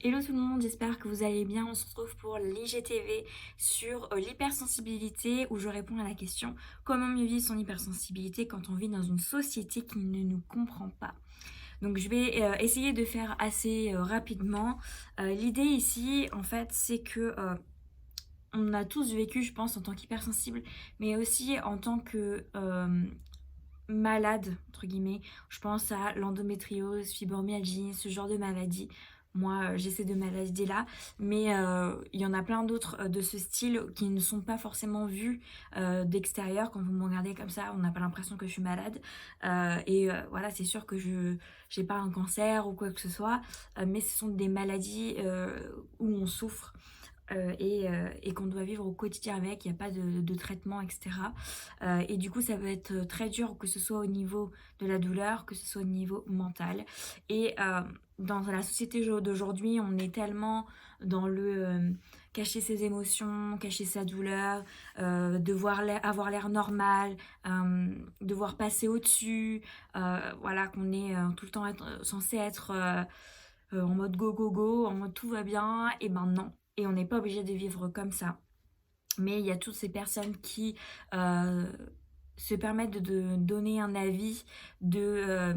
Hello tout le monde, j'espère que vous allez bien. On se retrouve pour l'IGTV sur l'hypersensibilité où je réponds à la question comment mieux vivre son hypersensibilité quand on vit dans une société qui ne nous comprend pas. Donc je vais essayer de faire assez rapidement. L'idée ici, en fait, c'est que on a tous vécu, je pense, en tant qu'hypersensible, mais aussi en tant que malade, entre guillemets. Je pense à l'endométriose, fibromyalgie, ce genre de maladie. Moi, j'ai ces deux maladies-là, mais il y en a plein d'autres de ce style qui ne sont pas forcément vues d'extérieur. Quand vous me regardez comme ça, on n'a pas l'impression que je suis malade. Voilà, c'est sûr que je n'ai pas un cancer ou quoi que ce soit, mais ce sont des maladies où on souffre et qu'on doit vivre au quotidien avec, il n'y a pas de traitement, etc. Et du coup, ça peut être très dur, que ce soit au niveau de la douleur, que ce soit au niveau mental. Et dans la société d'aujourd'hui, on est tellement dans le cacher ses émotions, cacher sa douleur, avoir l'air normal, devoir passer au-dessus, voilà, qu'on est tout le temps censé être en mode go go go, en mode tout va bien, et ben non. Et on n'est pas obligé de vivre comme ça. Mais il y a toutes ces personnes qui euh, se permettent de donner un avis, de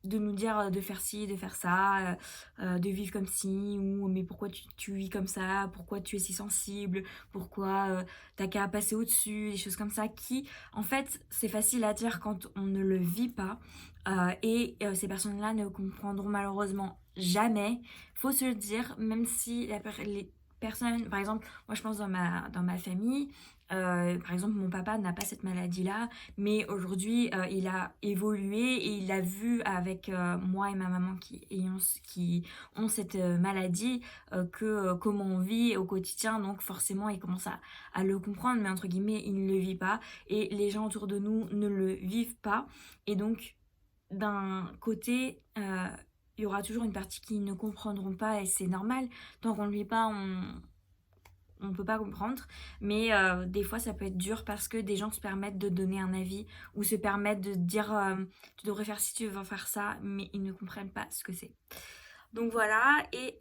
nous dire de faire ci, de faire ça, de vivre comme ci, ou mais pourquoi tu vis comme ça, pourquoi tu es si sensible, pourquoi t'as qu'à passer au-dessus, des choses comme ça, qui, en fait, c'est facile à dire quand on ne le vit pas, ces personnes-là ne comprendront malheureusement jamais, faut se le dire, même si les personnes, par exemple, moi je pense dans ma famille, par exemple, mon papa n'a pas cette maladie-là, mais aujourd'hui, il a évolué et il a vu avec moi et ma maman qui ont cette maladie que comment on vit au quotidien. Donc forcément, il commence à le comprendre, mais entre guillemets, il ne le vit pas. Et les gens autour de nous ne le vivent pas. Et donc, d'un côté, il y aura toujours une partie qui ne comprendront pas et c'est normal. Tant qu'on ne le vit pas, on peut pas comprendre, mais des fois ça peut être dur parce que des gens se permettent de donner un avis ou se permettent de dire tu devrais faire ci, tu devrais faire ça, mais ils ne comprennent pas ce que c'est. Donc voilà, et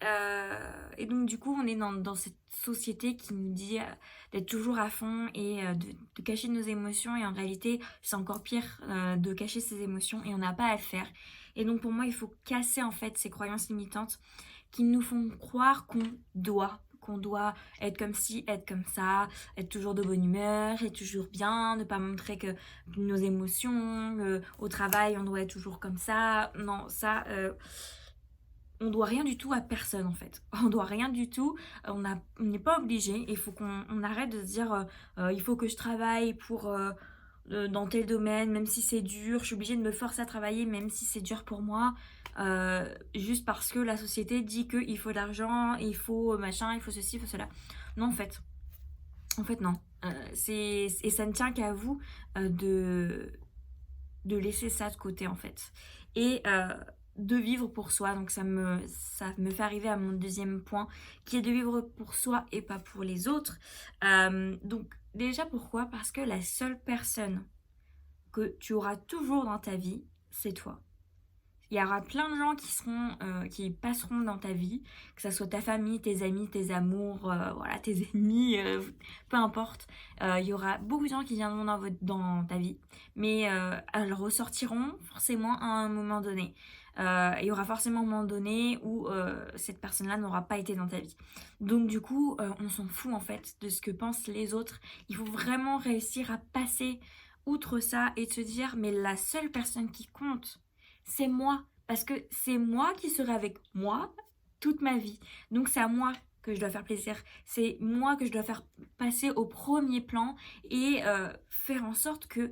donc du coup on est dans cette société qui nous dit d'être toujours à fond et de cacher nos émotions, et en réalité c'est encore pire de cacher ses émotions et on n'a pas à le faire. Et donc pour moi il faut casser en fait ces croyances limitantes qui nous font croire qu'on doit être comme ci, être comme ça, être toujours de bonne humeur, être toujours bien, ne pas montrer que nos émotions, au travail on doit être toujours comme ça. Non, ça, on doit rien du tout à personne en fait. On doit rien du tout, on n'est pas obligé. Il faut qu'on arrête de se dire il faut que je travaille pour dans tel domaine, même si c'est dur, je suis obligée de me forcer à travailler même si c'est dur pour moi, juste parce que la société dit qu'il faut de l'argent, il faut machin, il faut ceci, il faut cela. Non en fait non. Et ça ne tient qu'à vous de laisser ça de côté en fait. Et de vivre pour soi. Donc ça me fait arriver à mon deuxième point, qui est de vivre pour soi et pas pour les autres. Donc déjà pourquoi? Parce que la seule personne que tu auras toujours dans ta vie, c'est toi. Il y aura plein de gens qui passeront dans ta vie, que ça soit ta famille, tes amis, tes amours, voilà, tes ennemis, peu importe. Il y aura beaucoup de gens qui viendront dans ta vie, mais elles ressortiront forcément à un moment donné. Il y aura forcément un moment donné où cette personne-là n'aura pas été dans ta vie. Donc du coup, on s'en fout en fait de ce que pensent les autres. Il faut vraiment réussir à passer outre ça et de se dire, mais la seule personne qui compte, c'est moi. Parce que c'est moi qui serai avec moi toute ma vie. Donc c'est à moi que je dois faire plaisir. C'est moi que je dois faire passer au premier plan et faire en sorte que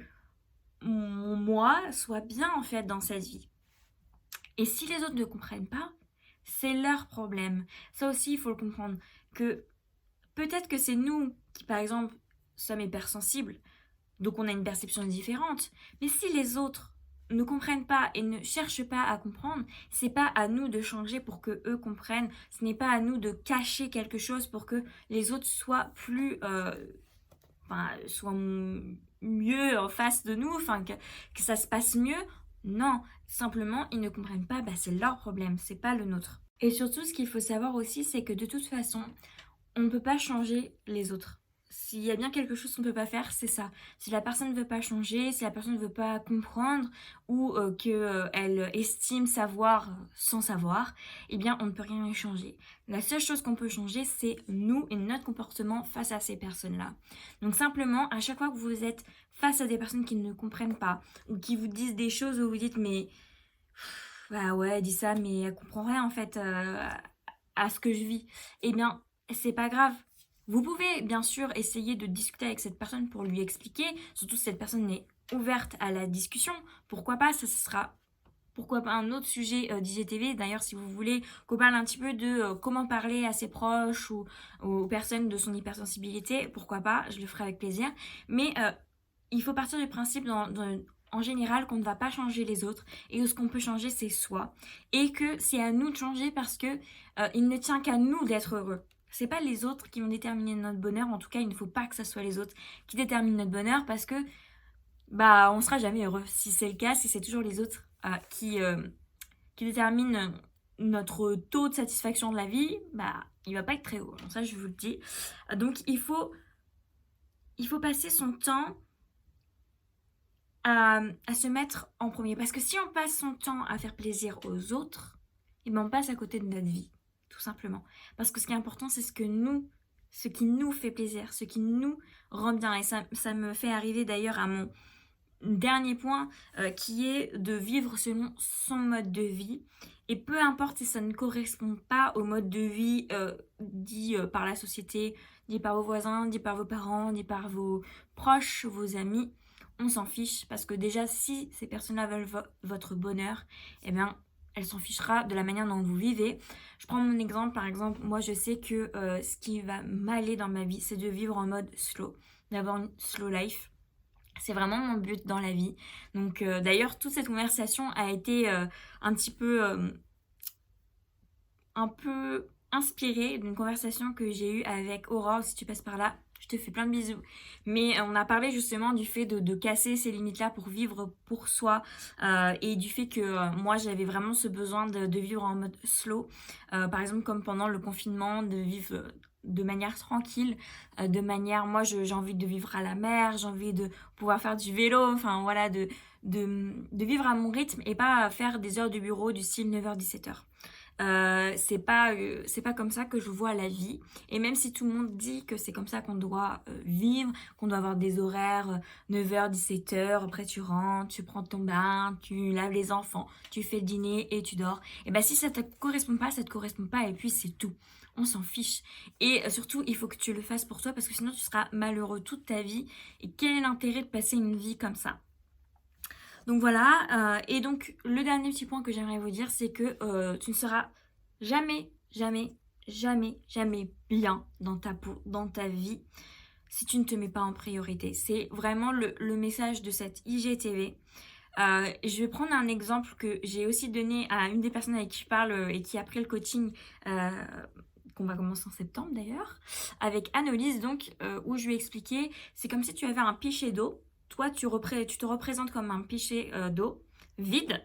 mon moi soit bien en fait dans cette vie. Et si les autres ne comprennent pas, c'est leur problème. Ça aussi, il faut le comprendre. Que peut-être que c'est nous qui, par exemple, sommes hypersensibles, donc on a une perception différente. Mais si les autres ne comprennent pas et ne cherchent pas à comprendre, c'est pas à nous de changer pour que eux comprennent. Ce n'est pas à nous de cacher quelque chose pour que les autres soient plus, soient mieux en face de nous, que ça se passe mieux. Non, simplement ils ne comprennent pas. Bah, c'est leur problème, c'est pas le nôtre. Et surtout, ce qu'il faut savoir aussi, c'est que de toute façon, on ne peut pas changer les autres. S'il y a bien quelque chose qu'on ne peut pas faire, c'est ça. Si la personne ne veut pas changer, si la personne ne veut pas comprendre ou qu'elle estime savoir sans savoir, eh bien, on ne peut rien y changer. La seule chose qu'on peut changer, c'est nous et notre comportement face à ces personnes-là. Donc simplement, à chaque fois que vous êtes face à des personnes qui ne comprennent pas ou qui vous disent des choses où vous dites mais bah ouais, elle dit ça, mais elle comprend rien en fait à ce que je vis. Eh bien, c'est pas grave. Vous pouvez bien sûr essayer de discuter avec cette personne pour lui expliquer, surtout si cette personne est ouverte à la discussion. Pourquoi pas, ça ce sera pourquoi pas un autre sujet d'IGTV. D'ailleurs, si vous voulez qu'on parle un petit peu de comment parler à ses proches ou aux personnes de son hypersensibilité, pourquoi pas, je le ferai avec plaisir. Mais il faut partir du principe en général qu'on ne va pas changer les autres et que ce qu'on peut changer c'est soi et que c'est à nous de changer parce que il ne tient qu'à nous d'être heureux. C'est pas les autres qui vont déterminer notre bonheur, en tout cas il ne faut pas que ce soit les autres qui déterminent notre bonheur parce que bah on sera jamais heureux. Si c'est le cas, si c'est toujours les autres qui déterminent notre taux de satisfaction de la vie, bah il va pas être très haut. Alors ça je vous le dis. Donc il faut passer son temps à se mettre en premier. Parce que si on passe son temps à faire plaisir aux autres, et ben on passe à côté de notre vie, tout simplement. Parce que ce qui est important, c'est ce qui nous fait plaisir, ce qui nous rend bien. Et ça me fait arriver d'ailleurs à mon dernier point, qui est de vivre selon son mode de vie. Et peu importe si ça ne correspond pas au mode de vie dit par la société, dit par vos voisins, dit par vos parents, dit par vos proches, vos amis, on s'en fiche parce que déjà si ces personnes-là veulent votre bonheur, eh bien elle s'en fichera de la manière dont vous vivez. Je prends mon exemple, par exemple, moi je sais que ce qui va m'aller dans ma vie, c'est de vivre en mode slow, d'avoir une slow life. C'est vraiment mon but dans la vie. Donc d'ailleurs, toute cette conversation a été un peu inspirée d'une conversation que j'ai eue avec Aurore, si tu passes par là. Je te fais plein de bisous. Mais on a parlé justement du fait de casser ces limites-là pour vivre pour soi et du fait que moi j'avais vraiment ce besoin de vivre en mode slow. Par exemple comme pendant le confinement, de vivre de manière tranquille, moi j'ai envie de vivre à la mer, j'ai envie de pouvoir faire du vélo, enfin voilà, de vivre à mon rythme et pas faire des heures de bureau du style 9h-17h. C'est pas comme ça que je vois la vie. Et même si tout le monde dit que c'est comme ça qu'on doit vivre, qu'on doit avoir des horaires 9h, 17h, après tu rentres, tu prends ton bain, tu laves les enfants, tu fais le dîner et tu dors. Et ben si ça te correspond pas, ça te correspond pas et puis c'est tout. On s'en fiche. Et surtout, il faut que tu le fasses pour toi parce que sinon tu seras malheureux toute ta vie. Et quel est l'intérêt de passer une vie comme ça? Donc voilà, et donc le dernier petit point que j'aimerais vous dire, c'est que tu ne seras jamais, jamais, jamais, jamais bien dans ta peau, dans ta vie, si tu ne te mets pas en priorité. C'est vraiment le message de cette IGTV. Je vais prendre un exemple que j'ai aussi donné à une des personnes avec qui je parle et qui a pris le coaching qu'on va commencer en septembre d'ailleurs, avec Annelise, donc, où je lui ai expliqué, c'est comme si tu avais un pichet d'eau. Toi, tu te représentes comme un pichet d'eau vide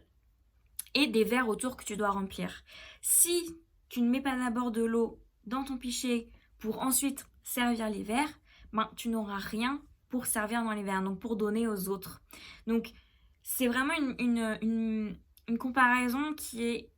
et des verres autour que tu dois remplir. Si tu ne mets pas d'abord de l'eau dans ton pichet pour ensuite servir les verres, ben, tu n'auras rien pour servir dans les verres, donc pour donner aux autres. Donc, c'est vraiment une comparaison qui est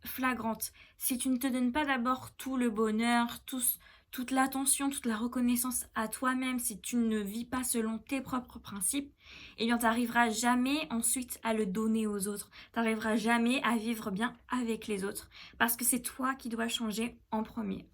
flagrante. Si tu ne te donnes pas d'abord tout le bonheur, toute l'attention, toute la reconnaissance à toi-même, si tu ne vis pas selon tes propres principes, eh bien, tu n'arriveras jamais ensuite à le donner aux autres. Tu n'arriveras jamais à vivre bien avec les autres parce que c'est toi qui dois changer en premier.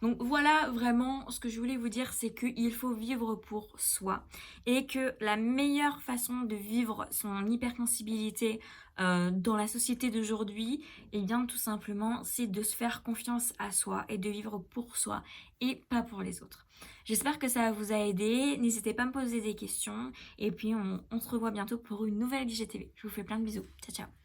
Donc voilà vraiment ce que je voulais vous dire, c'est qu'il faut vivre pour soi et que la meilleure façon de vivre son hypersensibilité dans la société d'aujourd'hui, eh bien tout simplement, c'est de se faire confiance à soi et de vivre pour soi et pas pour les autres. J'espère que ça vous a aidé, n'hésitez pas à me poser des questions et puis on se revoit bientôt pour une nouvelle IGTV. Je vous fais plein de bisous, ciao ciao.